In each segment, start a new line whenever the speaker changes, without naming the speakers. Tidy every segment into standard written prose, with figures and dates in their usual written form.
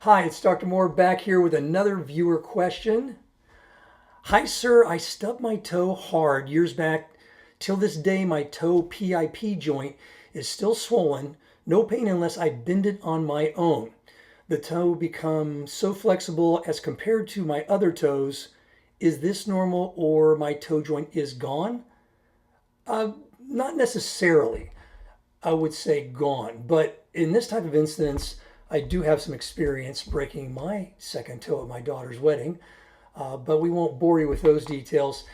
Hi, it's Dr. Moore back here with another viewer question. Hi, sir. I stubbed my toe hard years back. Till this day, my toe PIP joint is still swollen. No pain unless I bend it on my own. The toe becomes so flexible as compared to my other toes. Is this normal or my toe joint is gone? Not necessarily. I would say gone. But in this type of instance, I do have some experience breaking my second toe at my daughter's wedding, but we won't bore you with those details.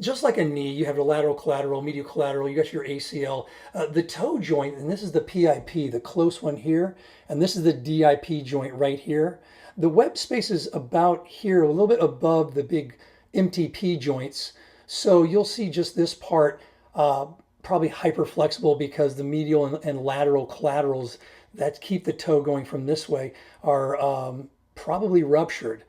Just like a knee, you have the lateral collateral, medial collateral, you got your ACL. The toe joint, and this is the PIP, the close one here, and this is the DIP joint right here. The web space is about here, a little bit above the big MTP joints. So you'll see just this part probably hyperflexible because the medial and lateral collaterals that keep the toe going from this way are probably ruptured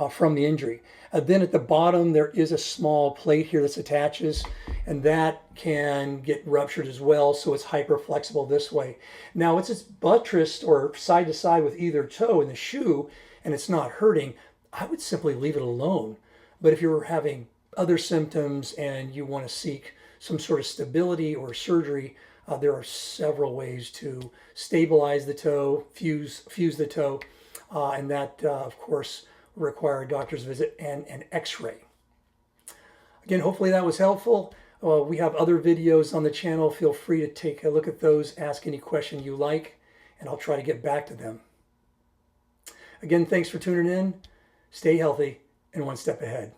from the injury. Then at the bottom, there is a small plate here that attaches, and that can get ruptured as well, so it's hyperflexible this way. Now, it's buttressed or side to side with either toe in the shoe, and it's not hurting. I would simply leave it alone. But if you're having other symptoms and you want to seek some sort of stability or surgery, there are several ways to stabilize the toe, fuse the toe, and that, of course, require a doctor's visit and an x-ray. Again, hopefully that was helpful. We have other videos on the channel. Feel free to take a look at those, ask any question you like, and I'll try to get back to them. Again, thanks for tuning in. Stay healthy and one step ahead.